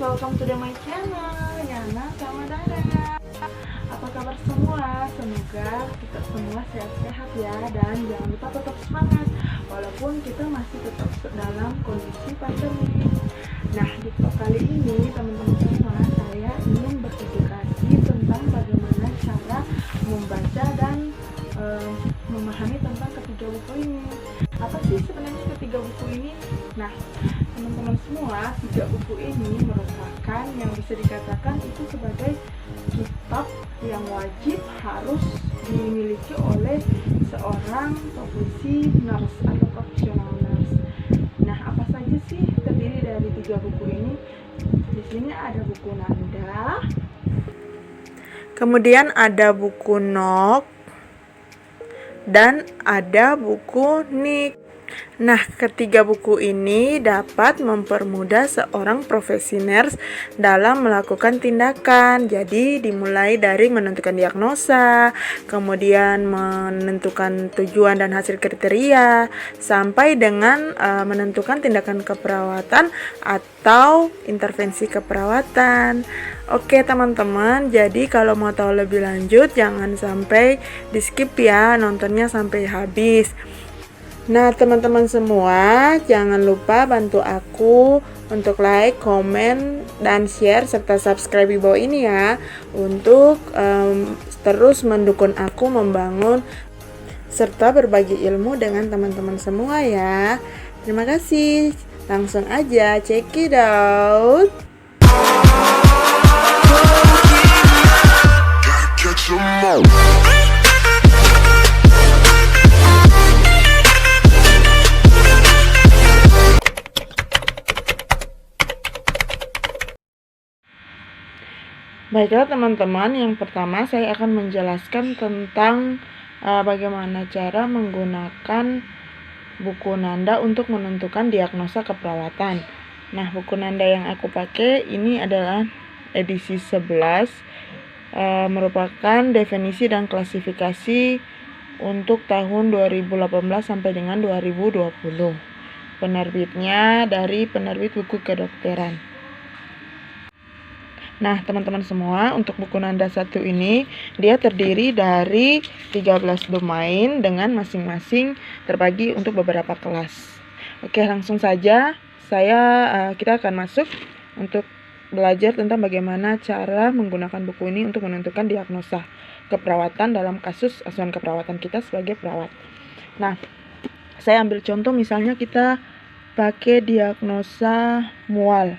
welcome to my channel Yana sama Dara. Apa kabar semua? Semoga kita semua sehat-sehat ya, dan jangan lupa tetap semangat walaupun kita masih tetap dalam kondisi pandemi. Nah, di vlog kali ini teman-teman semua, saya ingin beredukasi tentang bagaimana cara membaca dan memahami tentang ketiga buku ini. Apa sih sebenarnya ketiga buku ini? Nah, teman-teman semua, tiga buku ini merupakan yang bisa dikatakan itu sebagai kitab yang wajib harus dimiliki oleh seorang profesi nurse atau profesional nurse. Nah, apa saja sih terdiri dari tiga buku ini? Di sini ada buku Nanda, kemudian ada buku Nok, dan ada buku Nik. Nah, ketiga buku ini dapat mempermudah seorang profesi nurse dalam melakukan tindakan. Jadi, dimulai dari menentukan diagnosa, kemudian menentukan tujuan dan hasil kriteria, sampai dengan menentukan tindakan keperawatan atau intervensi keperawatan. Oke teman-teman, jadi kalau mau tahu lebih lanjut jangan sampai di skip ya, nontonnya sampai habis. Nah teman-teman semua, jangan lupa bantu aku untuk like, komen, dan share serta subscribe di bawah ini ya, untuk terus mendukung aku membangun serta berbagi ilmu dengan teman-teman semua ya. Terima kasih. Langsung aja check it out. Baiklah teman-teman, yang pertama saya akan menjelaskan tentang bagaimana cara menggunakan buku Nanda untuk menentukan diagnosa keperawatan. Nah, buku Nanda yang aku pakai ini adalah edisi 11, merupakan definisi dan klasifikasi untuk tahun 2018 sampai dengan 2020. Penerbitnya dari penerbit buku kedokteran. Nah, teman-teman semua, untuk buku Nanda 1 ini dia terdiri dari 13 domain dengan masing-masing terbagi untuk beberapa kelas. Oke, langsung saja kita akan masuk untuk belajar tentang bagaimana cara menggunakan buku ini untuk menentukan diagnosa keperawatan dalam kasus asuhan keperawatan kita sebagai perawat. Nah, saya ambil contoh misalnya kita pakai diagnosa mual.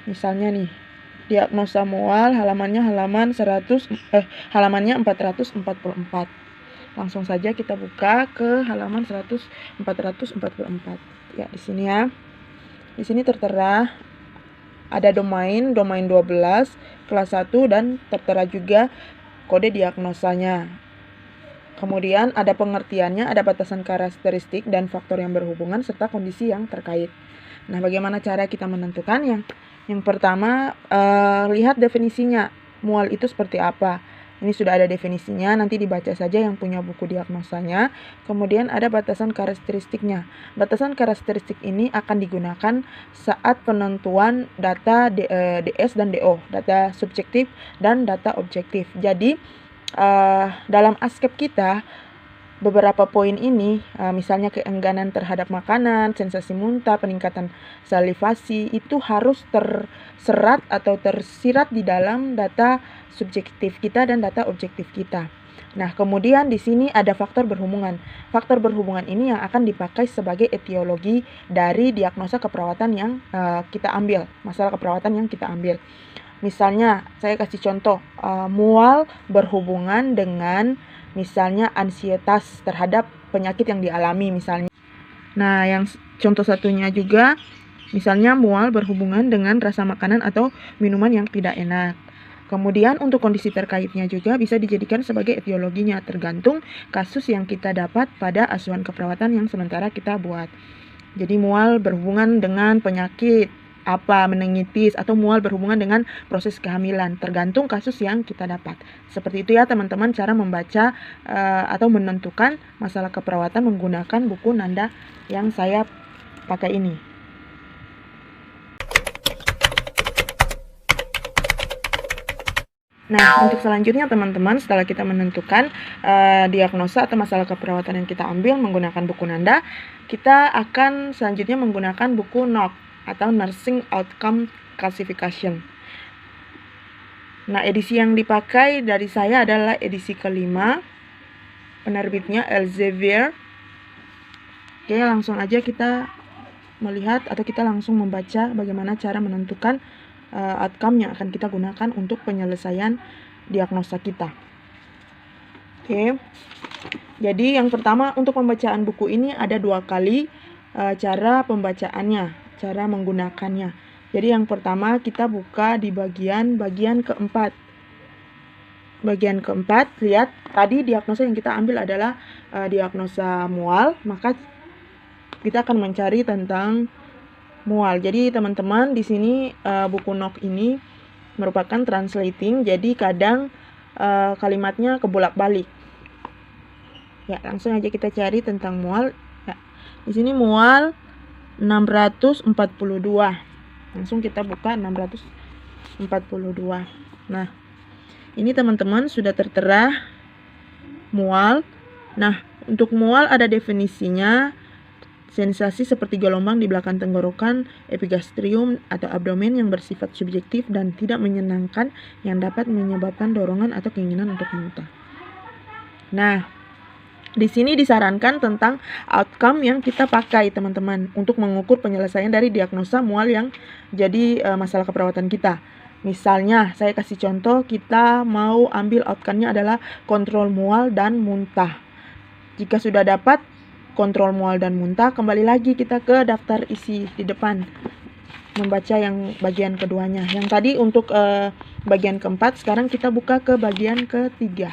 Misalnya nih, diagnosa mual halamannya halamannya 444. Langsung saja kita buka ke halaman 444. Ya, di sini ya. Di sini tertera ada domain 12, kelas 1, dan tertera juga kode diagnosanya. Kemudian ada pengertiannya, ada batasan karakteristik dan faktor yang berhubungan serta kondisi yang terkait. Nah, bagaimana cara kita menentukannya? Yang pertama, lihat definisinya. Mual itu seperti apa? Ini sudah ada definisinya, nanti dibaca saja yang punya buku diagnosanya. Kemudian ada batasan karakteristiknya. Batasan karakteristik ini akan digunakan saat penentuan data DS dan DO, data subjektif dan data objektif. Jadi, dalam askep kita, beberapa poin ini, misalnya keengganan terhadap makanan, sensasi muntah, peningkatan salivasi, itu harus terserat atau tersirat di dalam data subjektif kita dan data objektif kita. Nah, kemudian di sini ada faktor berhubungan. Faktor berhubungan ini yang akan dipakai sebagai etiologi dari diagnosa keperawatan yang kita ambil, masalah keperawatan yang kita ambil. Misalnya, saya kasih contoh, mual berhubungan dengan misalnya ansietas terhadap penyakit yang dialami misalnya. Nah, yang contoh satunya juga misalnya mual berhubungan dengan rasa makanan atau minuman yang tidak enak. Kemudian untuk kondisi terkaitnya juga bisa dijadikan sebagai etiologinya, tergantung kasus yang kita dapat pada asuhan keperawatan yang sementara kita buat. Jadi mual berhubungan dengan penyakit meningitis, atau mual berhubungan dengan proses kehamilan, tergantung kasus yang kita dapat. Seperti itu ya teman-teman, cara membaca atau menentukan masalah keperawatan menggunakan buku Nanda yang saya pakai ini. Nah, untuk selanjutnya teman-teman, setelah kita menentukan diagnosa atau masalah keperawatan yang kita ambil menggunakan buku Nanda, kita akan selanjutnya menggunakan buku NOC atau Nursing Outcome Classification. Nah, edisi yang dipakai dari saya adalah edisi kelima, penerbitnya Elsevier. Oke, langsung aja kita melihat atau kita langsung membaca bagaimana cara menentukan outcome yang akan kita gunakan untuk penyelesaian diagnosa kita. Oke, jadi yang pertama untuk pembacaan buku ini ada 2 kali cara pembacaannya, cara menggunakannya. Jadi yang pertama kita buka di bagian keempat. Bagian keempat, lihat tadi diagnosa yang kita ambil adalah diagnosa mual, maka kita akan mencari tentang mual. Jadi teman-teman di sini buku NOC ini merupakan translating, jadi kadang kalimatnya kebolak-balik. Ya, langsung aja kita cari tentang mual. Ya, di sini mual 642. Langsung kita buka 642. Nah, ini teman-teman sudah tertera mual. Nah, untuk mual ada definisinya. Sensasi seperti gelombang di belakang tenggorokan, epigastrium atau abdomen yang bersifat subjektif dan tidak menyenangkan yang dapat menyebabkan dorongan atau keinginan untuk muntah. Nah, di sini disarankan tentang outcome yang kita pakai teman-teman untuk mengukur penyelesaian dari diagnosa mual yang jadi masalah keperawatan kita. Misalnya, saya kasih contoh, kita mau ambil outcome-nya adalah kontrol mual dan muntah. Jika sudah dapat kontrol mual dan muntah, kembali lagi kita ke daftar isi di depan, membaca yang bagian keduanya. Yang tadi untuk bagian keempat, sekarang kita buka ke bagian ketiga.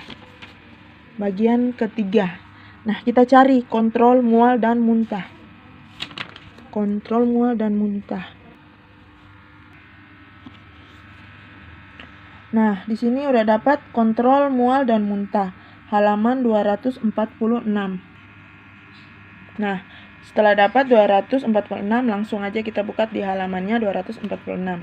Bagian ketiga. Nah, kita cari kontrol mual dan muntah. Kontrol mual dan muntah. Nah, di sini udah dapat kontrol mual dan muntah, halaman 246. Nah, setelah dapat 246, langsung aja kita buka di halamannya 246.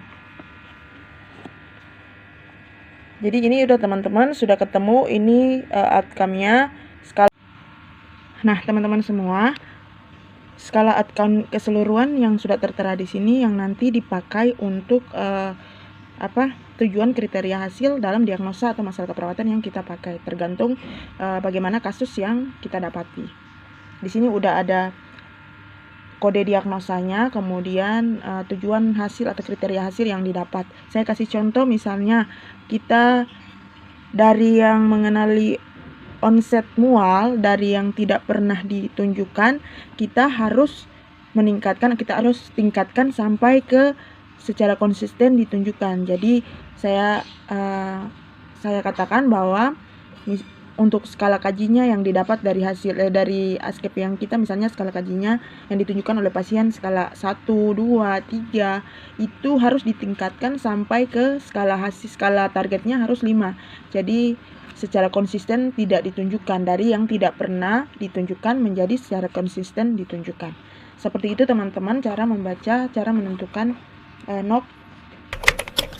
Jadi ini udah teman-teman, sudah ketemu ini outcome-nya. Nah, teman-teman semua, skala outcome keseluruhan yang sudah tertera di sini yang nanti dipakai untuk tujuan kriteria hasil dalam diagnosa atau masalah keperawatan yang kita pakai, tergantung bagaimana kasus yang kita dapati. Di sini udah ada kode diagnosanya, kemudian tujuan hasil atau kriteria hasil yang didapat. Saya kasih contoh, misalnya kita dari yang mengenali onset mual, dari yang tidak pernah ditunjukkan, kita harus tingkatkan sampai ke secara konsisten ditunjukkan. Jadi saya katakan bahwa untuk skala kajinya yang didapat dari hasil dari ASCEP yang kita, misalnya skala kajinya yang ditunjukkan oleh pasien skala 1, 2, 3 itu harus ditingkatkan sampai ke skala targetnya harus 5. Jadi secara konsisten tidak ditunjukkan, dari yang tidak pernah ditunjukkan menjadi secara konsisten ditunjukkan. Seperti itu teman-teman cara membaca, cara menentukan NOC,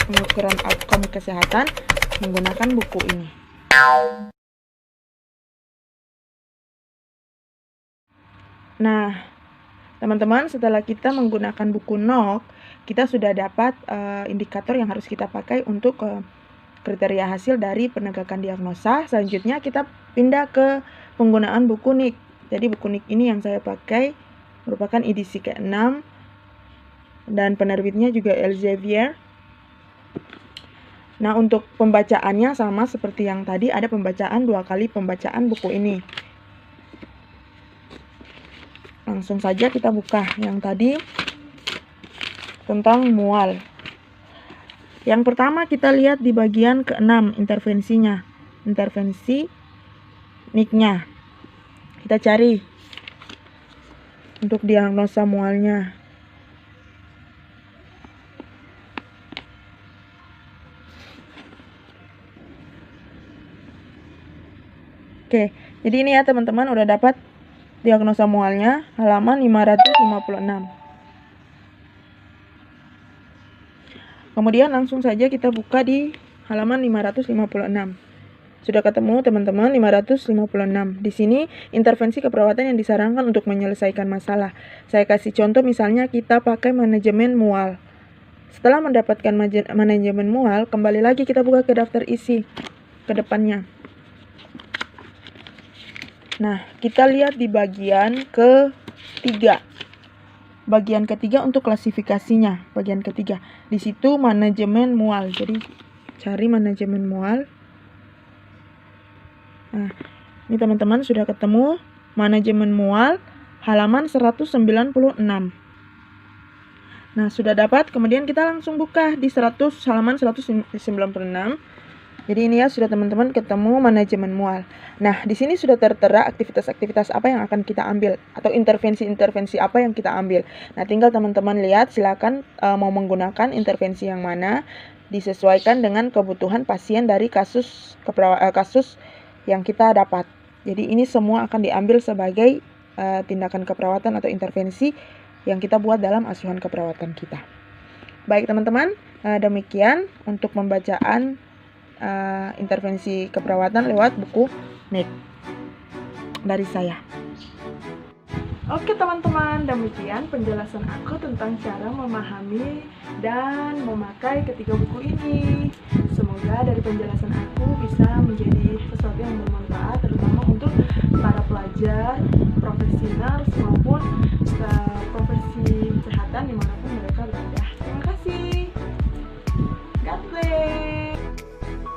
pengukuran outcome kesehatan menggunakan buku ini. Nah, teman-teman, setelah kita menggunakan buku NOC, kita sudah dapat indikator yang harus kita pakai untuk kriteria hasil dari penegakan diagnosa. Selanjutnya kita pindah ke penggunaan buku NIC. Jadi buku NIC ini yang saya pakai merupakan edisi ke-6 dan penerbitnya juga Elsevier. Nah, untuk pembacaannya sama seperti yang tadi, ada pembacaan 2 kali pembacaan buku ini. Langsung saja kita buka yang tadi tentang mual. Yang pertama kita lihat di bagian ke-6, intervensinya. Intervensi NIC-nya. Kita cari untuk diagnosa mualnya. Oke, jadi ini ya teman-teman, udah dapat diagnosa mualnya, halaman 556. Kemudian langsung saja kita buka di halaman 556. Sudah ketemu teman-teman 556. Di sini intervensi keperawatan yang disarankan untuk menyelesaikan masalah. Saya kasih contoh misalnya kita pakai manajemen mual. Setelah mendapatkan manajemen mual, kembali lagi kita buka ke daftar isi ke depannya. Nah, kita lihat di bagian ketiga. Bagian ketiga untuk klasifikasinya. Bagian ketiga. Di situ manajemen mual. Jadi cari manajemen mual. Nah, ini teman-teman sudah ketemu manajemen mual halaman 196. Nah, sudah dapat, kemudian kita langsung buka di halaman 196. Jadi ini ya sudah teman-teman ketemu manajemen mual. Nah, di sini sudah tertera aktivitas-aktivitas apa yang akan kita ambil atau intervensi-intervensi apa yang kita ambil. Nah, tinggal teman-teman lihat, silakan mau menggunakan intervensi yang mana, disesuaikan dengan kebutuhan pasien dari kasus yang kita dapat. Jadi ini semua akan diambil sebagai tindakan keperawatan atau intervensi yang kita buat dalam asuhan keperawatan kita. Baik teman-teman, demikian untuk pembacaan intervensi keperawatan lewat buku NIK dari saya. Oke teman-teman, demikian penjelasan aku tentang cara memahami dan memakai ketiga buku ini. Semoga dari penjelasan aku bisa menjadi sesuatu yang bermanfaat, terutama untuk para pelajar, profesi nurse maupun profesi kesehatan dimanapun